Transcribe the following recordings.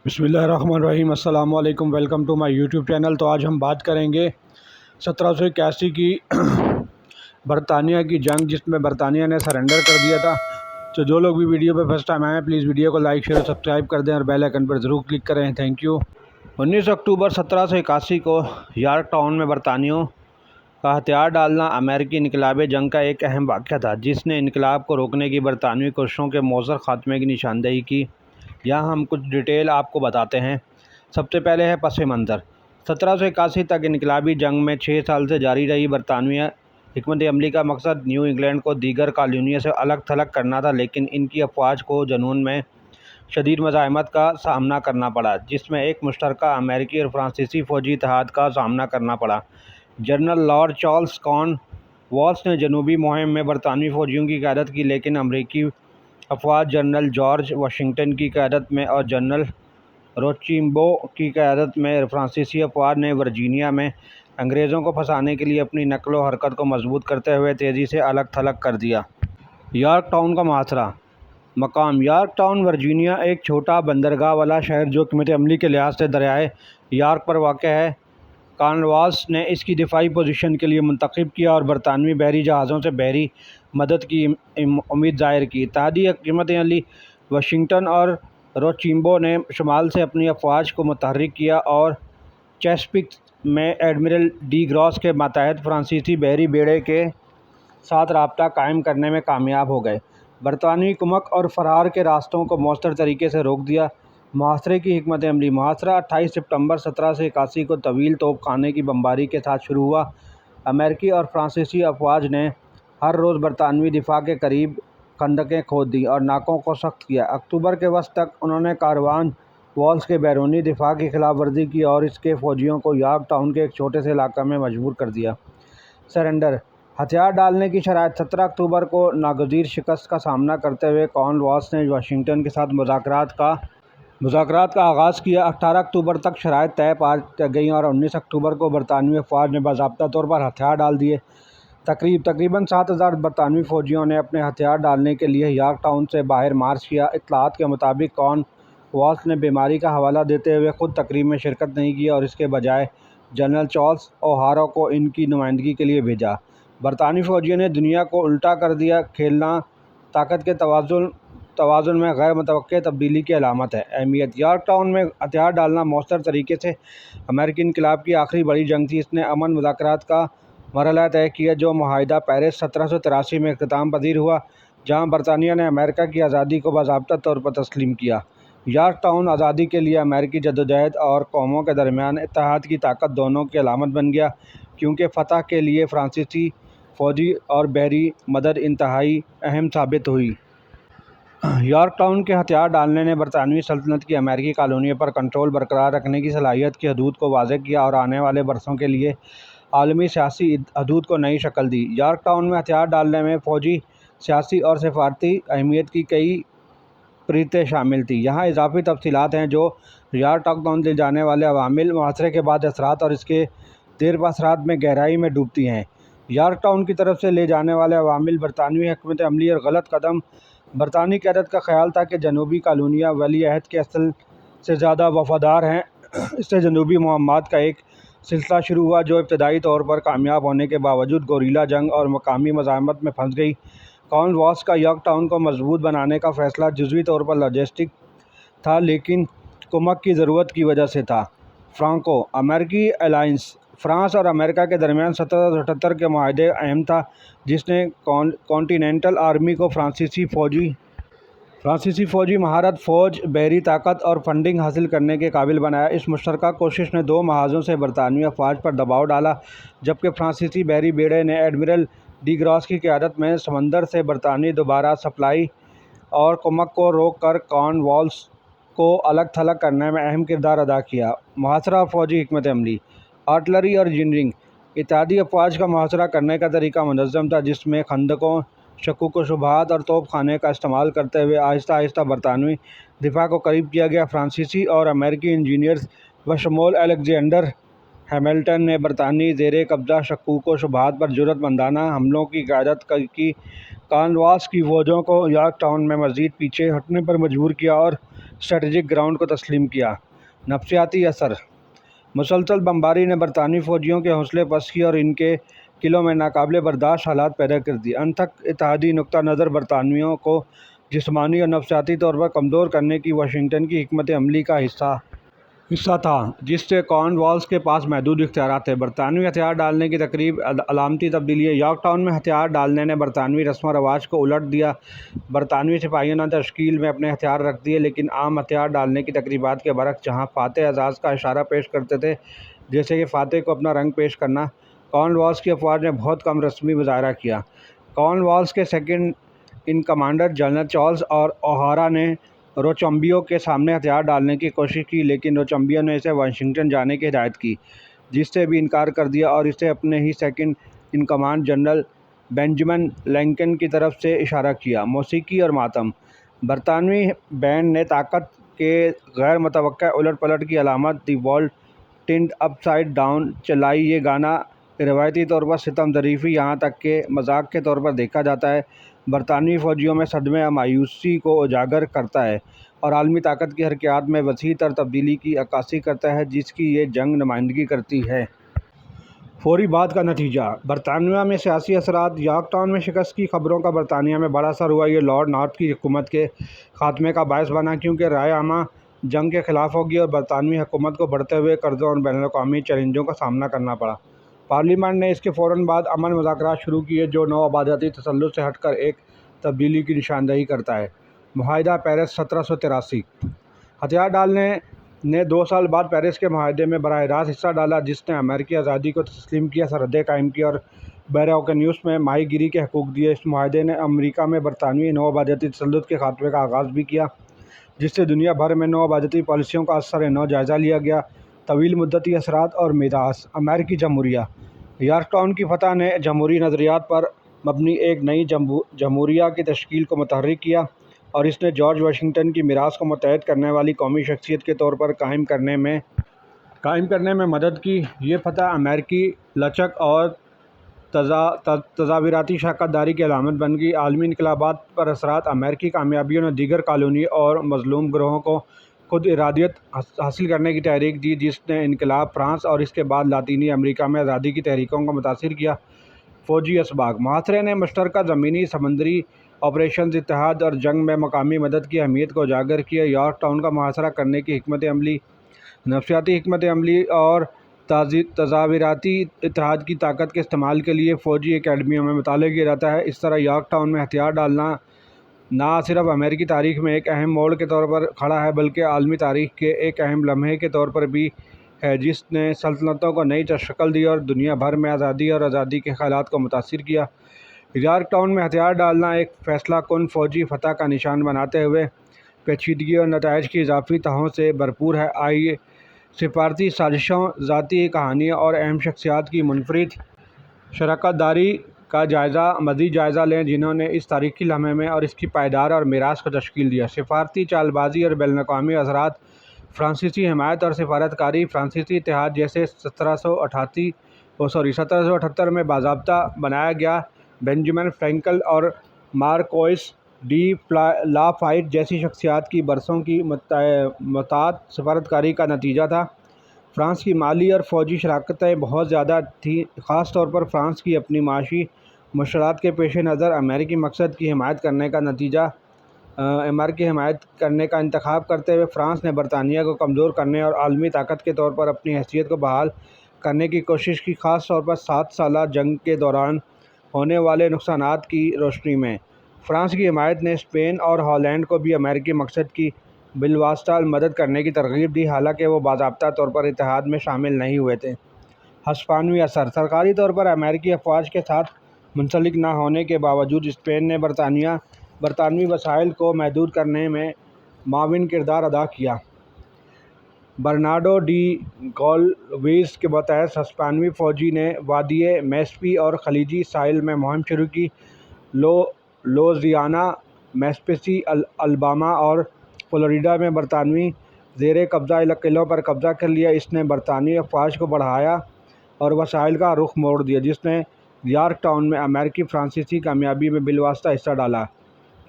بسم اللہ الرحمن الرحیم۔ السلام علیکم، welcome to my YouTube channel. تو آج ہم بات کریں گے 1781 کی برطانیہ کی جنگ، جس میں برطانیہ نے سرنڈر کر دیا تھا۔ تو جو لوگ بھی ویڈیو پہ فرسٹ ٹائم آئے ہیں، پلیز ویڈیو کو لائک شیئر اور سبسکرائب کر دیں اور بیل آئیکن پر ضرور کلک کریں۔ Thank you. 19 اکتوبر 1781 کو یارک ٹاؤن میں برطانویوں کا ہتھیار ڈالنا امریکی انقلابی جنگ کا ایک اہم واقعہ تھا، جس نے انقلاب کو روکنے کی برطانوی کوششوں کے مؤثر خاتمے کی نشاندہی کی۔ یہاں ہم کچھ ڈیٹیل آپ کو بتاتے ہیں۔ سب سے پہلے ہے پس منظر۔ 1781 تک انقلابی جنگ میں 6 سال سے جاری رہی برطانوی حکمت عملی کا مقصد نیو انگلینڈ کو دیگر کالونیوں سے الگ تھلگ کرنا تھا، لیکن ان کی افواج کو جنوب میں شدید مزاحمت کا سامنا کرنا پڑا، جس میں ایک مشترکہ امریکی اور فرانسیسی فوجی اتحاد کا سامنا کرنا پڑا۔ جنرل لارڈ چارلس کارن والیس نے جنوبی مہم میں برطانوی فوجیوں کی قیادت کی، لیکن امریکی افواج جنرل جارج واشنگٹن کی قیادت میں اور جنرل روچیمبو کی قیادت میں فرانسیسی افواج نے ورجینیا میں انگریزوں کو پھنسانے کے لیے اپنی نقل و حرکت کو مضبوط کرتے ہوئے تیزی سے الگ تھلگ کر دیا۔ یارک ٹاؤن کا محاصرہ۔ مقام: یارک ٹاؤن ورجینیا ایک چھوٹا بندرگاہ والا شہر جو حکمت عملی کے لحاظ سے دریائے یارک پر واقع ہے۔ کارنوالیس نے اس کی دفاعی پوزیشن کے لیے منتخب کیا اور برطانوی بحری جہازوں سے بحری مدد کی امید ظاہر کی۔ اتحادی حکمت عملی واشنگٹن اور روچیمبو نے شمال سے اپنی افواج کو متحرک کیا اور چیسپک میں ایڈمرل ڈی گراس کے ماتحت فرانسیسی بحری بیڑے کے ساتھ رابطہ قائم کرنے میں کامیاب ہو گئے۔ برطانوی کمک اور فرار کے راستوں کو مؤثر طریقے سے روک دیا۔ محاصرے کی حکمت عملی۔ محاصرہ 28 ستمبر 1781 کو طویل توپ خانے کی بمباری کے ساتھ شروع ہوا۔ امریکی اور فرانسیسی افواج نے ہر روز برطانوی دفاع کے قریب خندقیں کھود دیں اور ناکوں کو سخت کیا۔ اکتوبر کے وسط تک انہوں نے کارون والیس کے بیرونی دفاع کی خلاف ورزی کی اور اس کے فوجیوں کو یارک ٹاؤن کے ایک چھوٹے سے علاقے میں مجبور کر دیا۔ سرنڈر۔ ہتھیار ڈالنے کی شرائط۔ 17 اکتوبر کو ناگزیر شکست کا سامنا کرتے ہوئے کارن والیس نے واشنگٹن کے ساتھ مذاکرات کا آغاز کیا۔ 18 اکتوبر تک شرائط طے پا گئیں اور 19 اکتوبر کو برطانوی افواج نے باضابطہ طور پر ہتھیار ڈال دیے۔ تقریباً 7,000 برطانوی فوجیوں نے اپنے ہتھیار ڈالنے کے لیے یارک ٹاؤن سے باہر مارچ کیا۔ اطلاعات کے مطابق کارن والیس نے بیماری کا حوالہ دیتے ہوئے خود تقریب میں شرکت نہیں کی اور اس کے بجائے جنرل چارلس اوہارا کو ان کی نمائندگی کے لیے بھیجا۔ برطانوی فوجیوں نے دنیا کو الٹا کر دیا۔ کھیلنا طاقت کے توازن میں غیر متوقع تبدیلی کی علامت ہے۔ اہمیت: یارک ٹاؤن میں ہتھیار ڈالنا مؤثر طریقے سے امریکی انقلاب کی آخری بڑی جنگ تھی۔ اس نے امن مذاکرات کا مرحلہ طے کیا جو معاہدہ پیرس 1783 میں اختتام پذیر ہوا، جہاں برطانیہ نے امریکہ کی آزادی کو باضابطہ طور پر تسلیم کیا۔ یارک ٹاؤن آزادی کے لیے امریکی جدوجہد اور قوموں کے درمیان اتحاد کی طاقت دونوں کی علامت بن گیا، کیونکہ فتح کے لیے فرانسیسی فوجی اور بحری مدد انتہائی اہم ثابت ہوئی۔ یارک ٹاؤن کے ہتھیار ڈالنے نے برطانوی سلطنت کی امریکی کالونیوں پر کنٹرول برقرار رکھنے کی صلاحیت کی حدود کو واضح کیا اور آنے والے برسوں کے لیے عالمی سیاسی حدود کو نئی شکل دی۔ یارک ٹاؤن میں ہتھیار ڈالنے میں فوجی، سیاسی اور سفارتی اہمیت کی کئی پرتیں شامل تھیں۔ یہاں اضافی تفصیلات ہیں جو یارک ٹاؤن لے جانے والے عوامل، محاصرے کے بعد اثرات اور اس کے دیرپا اثرات میں گہرائی میں ڈوبتی ہیں۔ یارک ٹاؤن کی طرف سے لے جانے والے عوامل: برطانوی حکمت عملی اور غلط قدم۔ برطانوی قیادت کا خیال تھا کہ جنوبی کالونیاں ولی عہد کے اصل سے زیادہ وفادار ہیں۔ اس سے جنوبی مہمات کا ایک سلسلہ شروع ہوا جو ابتدائی طور پر کامیاب ہونے کے باوجود گوریلا جنگ اور مقامی مزاحمت میں پھنس گئی۔ کارن والیس کا یارک ٹاؤن کو مضبوط بنانے کا فیصلہ جزوی طور پر لاجسٹک تھا، لیکن کمک کی ضرورت کی وجہ سے تھا۔ فرانکو امریکی الائنس۔ فرانس اور امریکہ کے درمیان 1778 کے معاہدے اہم تھا، جس نے کانٹیننٹل آرمی کو فرانسیسی فوجی مہارت، فوج، بحری طاقت اور فنڈنگ حاصل کرنے کے قابل بنایا۔ اس مشترکہ کوشش نے 2 محاذوں سے برطانوی افواج پر دباؤ ڈالا، جبکہ فرانسیسی بحری بیڑے نے ایڈمرل ڈی گراس کی قیادت میں سمندر سے برطانوی دوبارہ سپلائی اور کمک کو روک کر کارن والیس کو الگ تھلگ کرنے میں اہم کردار ادا کیا۔ محاصرہ اور فوجی حکمت عملی۔ آرٹلری اور انجینئرنگ۔ اتحادی افواج کا محاصرہ کرنے کا طریقہ منظم تھا، جس میں خندقوں، شکوک و شبہات اور توپ خانے کا استعمال کرتے ہوئے آہستہ آہستہ برطانوی دفاع کو قریب کیا گیا۔ فرانسیسی اور امریکی انجینئرز بشمول الیگزینڈر ہیملٹن نے برطانوی زیر قبضہ شکوک و شبہات پر جرأت مندانہ حملوں کی قیادت کی۔ کارن والیس کی فوجوں کو یارک ٹاؤن میں مزید پیچھے ہٹنے پر مجبور کیا اور اسٹریٹجک گراؤنڈ کو تسلیم کیا۔ نفسیاتی اثر: مسلسل بمباری نے برطانوی فوجیوں کے حوصلے پست کیے اور ان کے قلعوں میں ناقابل برداشت حالات پیدا کر دیے۔ ان تک اتحادی نقطہ نظر برطانویوں کو جسمانی اور نفسیاتی طور پر کمزور کرنے کی واشنگٹن کی حکمت عملی کا حصہ تھا، جس سے کارن والیس کے پاس محدود اختیارات تھے۔ برطانوی ہتھیار ڈالنے کی تقریب علامتی تبدیلیاں: یارک ٹاؤن میں ہتھیار ڈالنے نے برطانوی رسم و رواج کو الٹ دیا۔ برطانوی سپاہیوں نے تشکیل میں اپنے ہتھیار رکھ دیے، لیکن عام ہتھیار ڈالنے کی تقریبات کے برعکس، جہاں فاتح اعزاز کا اشارہ پیش کرتے تھے جیسے کہ فاتح کو اپنا رنگ پیش کرنا، کارن والیس کی افواج نے بہت کم رسمی مظاہرہ کیا۔ کارن والیس کے second in commander general Charles O'Hara نے روچمبیو کے سامنے ہتھیار ڈالنے کی کوشش کی، لیکن روچمبیو نے اسے واشنگٹن جانے کی ہدایت کی، جس سے بھی انکار کر دیا اور اسے اپنے ہی second in command general Benjamin Lincoln کی طرف سے اشارہ کیا۔ موسیقی اور ماتم: برطانوی بینڈ نے طاقت کے غیر متوقع الٹ پلٹ کی علامت "the world turned upside down" چلائی۔ یہ گانا روایتی طور پر ستم ظریفی یہاں تک کہ مذاق کے طور پر دیکھا جاتا ہے، برطانوی فوجیوں میں صدمے اور مایوسی کو اجاگر کرتا ہے اور عالمی طاقت کی حرکیات میں وسیع تر تبدیلی کی عکاسی کرتا ہے جس کی یہ جنگ نمائندگی کرتی ہے۔ فوری بعد کا نتیجہ: برطانیہ میں سیاسی اثرات: یارک ٹاؤن میں شکست کی خبروں کا برطانیہ میں بڑا اثر ہوا۔ یہ لارڈ نارتھ کی حکومت کے خاتمے کا باعث بنا، کیونکہ رائے عامہ جنگ کے خلاف ہو گئی اور برطانوی حکومت کو بڑھتے ہوئے قرضوں اور بین الاقوامی چیلنجوں کا سامنا کرنا پڑا۔ پارلیمنٹ نے اس کے فوراً بعد امن مذاکرات شروع کیے، جو نوآبادیاتی تسلط سے ہٹ کر ایک تبدیلی کی نشاندہی کرتا ہے۔ معاہدہ پیرس 1783: ہتھیار ڈالنے نے 2 سال بعد پیرس کے معاہدے میں براہ راست حصہ ڈالا، جس نے امریکی آزادی کو تسلیم کیا، سرحدیں قائم کی اور بحر اوقیانوس میں ماہی گیری کے حقوق دیے۔ اس معاہدے نے امریکہ میں برطانوی نوآبادیاتی تسلط کے خاتمے کا آغاز بھی کیا، جس سے دنیا بھر میں نوآبادیاتی پالیسیوں کا ازسر نو جائزہ لیا گیا۔ طویل مدتی اثرات اور میراث: امریکی جمہوریہ: یارک ٹاؤن کی فتح نے جمہوری نظریات پر مبنی ایک نئی جمہوریہ کی تشکیل کو متحرک کیا اور اس نے جارج واشنگٹن کی میراث کو متحد کرنے والی قومی شخصیت کے طور پر قائم کرنے میں مدد کی۔ یہ فتح امریکی لچک اور تظاہراتی شراکت داری کی علامت بن گئی۔ عالمی انقلابات پر اثرات: امریکی کامیابیوں نے دیگر کالونی اور مظلوم گروہوں کو خود ارادیت حاصل کرنے کی تحریک دی، جس نے انقلاب، فرانس اور اس کے بعد لاطینی امریکہ میں آزادی کی تحریکوں کو متاثر کیا۔ فوجی اسباق: محاصرے نے مشترکہ زمینی سمندری آپریشنز، اتحاد اور جنگ میں مقامی مدد کی اہمیت کو اجاگر کیا۔ یارک ٹاؤن کا محاصرہ کرنے کی حکمت عملی: نفسیاتی حکمت عملی اور تظاہراتی اتحاد کی طاقت کے استعمال کے لیے فوجی اکیڈمیوں میں مطالعہ کیا جاتا ہے۔ اس طرح یارک ٹاؤن میں ہتھیار ڈالنا نہ صرف امریکی تاریخ میں ایک اہم موڑ کے طور پر کھڑا ہے، بلکہ عالمی تاریخ کے ایک اہم لمحے کے طور پر بھی ہے، جس نے سلطنتوں کو نئی شکل دی اور دنیا بھر میں آزادی اور آزادی کے خیالات کو متاثر کیا۔ یارک ٹاؤن میں ہتھیار ڈالنا ایک فیصلہ کن فوجی فتح کا نشان بناتے ہوئے پیچیدگی اور نتائج کی اضافی تہوں سے بھرپور ہے۔ آئیے سفارتی سازشوں، ذاتی کہانیوں اور اہم شخصیات کی منفرد شراکت داری کا مزید جائزہ لیں، جنہوں نے اس تاریخی لمحے میں اور اس کی پائیدار اور میراث کو تشکیل دیا۔ سفارتی چال بازی اور بین الاقوامی اثرات: فرانسیسی حمایت اور سفارت کاری: فرانسیسی اتحاد جسے 1778 میں باضابطہ بنایا گیا، بینجمن فرینکلن اور مارکوئس ڈی لا فایٹ جیسی شخصیات کی برسوں کی محتاط سفارت کاری کا نتیجہ تھا۔ فرانس کی مالی اور فوجی شراکتیں بہت زیادہ تھیں، خاص طور پر فرانس کی اپنی معاشی مشکلات کے پیش نظر امریکی مقصد کی حمایت کرنے کا انتخاب کرتے ہوئے فرانس نے برطانیہ کو کمزور کرنے اور عالمی طاقت کے طور پر اپنی حیثیت کو بحال کرنے کی کوشش کی، خاص طور پر 7 سالہ جنگ کے دوران ہونے والے نقصانات کی روشنی میں۔ فرانس کی حمایت نے اسپین اور ہالینڈ کو بھی امریکی مقصد کی بالواسطہ مدد کرنے کی ترغیب دی، حالانکہ وہ باضابطہ طور پر اتحاد میں شامل نہیں ہوئے تھے۔ ہسپانوی اثر: سرکاری طور پر امریکی افواج کے ساتھ منسلک نہ ہونے کے باوجود اسپین نے برطانوی وسائل کو محدود کرنے میں معاون کردار ادا کیا۔ برنارڈو ڈی گالویز کے ماتحت ہسپانوی فوجی نے وادی میسیپی اور خلیجی ساحل میں مہم شروع کی۔ لوزیانا، میسیپی، الاباما اور فلوریڈا میں برطانوی زیر قبضہ قلعوں پر قبضہ کر لیا۔ اس نے برطانوی افواج کو بڑھایا اور وسائل کا رخ موڑ دیا، جس نے یارک ٹاؤن میں امریکی فرانسیسی کامیابی میں بالواسطہ حصہ ڈالا۔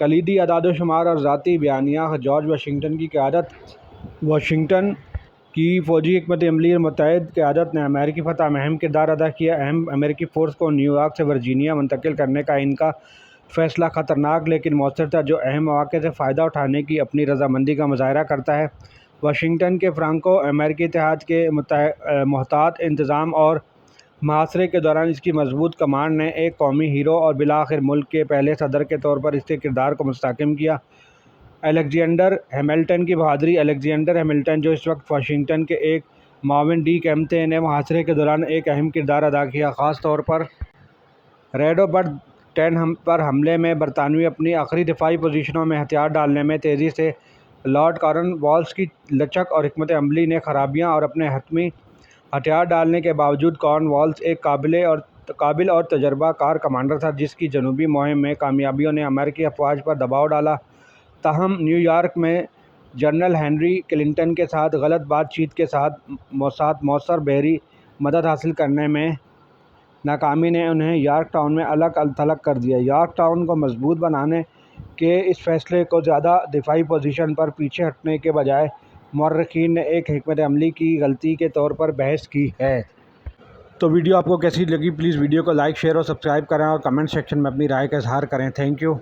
کلیدی اعداد و شمار اور ذاتی بیانیہ جارج واشنگٹن کی قیادت واشنگٹن کی فوجی حکمت عملی اور متحد قیادت نے امریکی فتح میں اہم کردار ادا کیا۔ اہم امریکی فورس کو نیو یارک سے ورجینیا منتقل کرنے کا ان کا فیصلہ خطرناک لیکن مؤثر تھا، جو اہم مواقع سے فائدہ اٹھانے کی اپنی رضامندی کا مظاہرہ کرتا ہے۔ واشنگٹن کے فرانکو امریکی اتحاد کے محتاط انتظام اور محاصرے کے دوران اس کی مضبوط کمانڈ نے ایک قومی ہیرو اور بالآخر ملک کے پہلے صدر کے طور پر اس کے کردار کو مستحکم کیا۔ الیگزینڈر ہیملٹن کی بہادری۔ الیگزینڈر ہیملٹن، جو اس وقت واشنگٹن کے ایک معاون ڈی کیمپ تھے، نے محاصرے کے دوران ایک اہم کردار ادا کیا، خاص طور پر ریڈ ٹین پر حملے میں۔ برطانوی اپنی آخری دفاعی پوزیشنوں میں ہتھیار ڈالنے میں تیزی سے لارڈ کارن والیس کی لچک اور حکمت عملی نے خرابیاں اور اپنے حتمی ہتھیار ڈالنے کے باوجود کارن والیس ایک قابل اور تجربہ کار کمانڈر تھا، جس کی جنوبی مہم میں کامیابیوں نے امریکی افواج پر دباؤ ڈالا۔ تاہم نیو یارک میں جنرل ہنری کلنٹن کے ساتھ غلط بات چیت کے ساتھ مؤثر بحری مدد حاصل کرنے میں ناکامی نے انہیں یارک ٹاؤن میں الگ تھلگ کر دیا۔ یارک ٹاؤن کو مضبوط بنانے کے اس فیصلے کو زیادہ دفاعی پوزیشن پر پیچھے ہٹنے کے بجائے مورخین نے ایک حکمت عملی کی غلطی کے طور پر بحث کی ہے۔ تو ویڈیو آپ کو کیسی لگی؟ پلیز ویڈیو کو لائک، شیئر اور سبسکرائب کریں اور کمنٹ سیکشن میں اپنی رائے کا اظہار کریں۔ Thank you.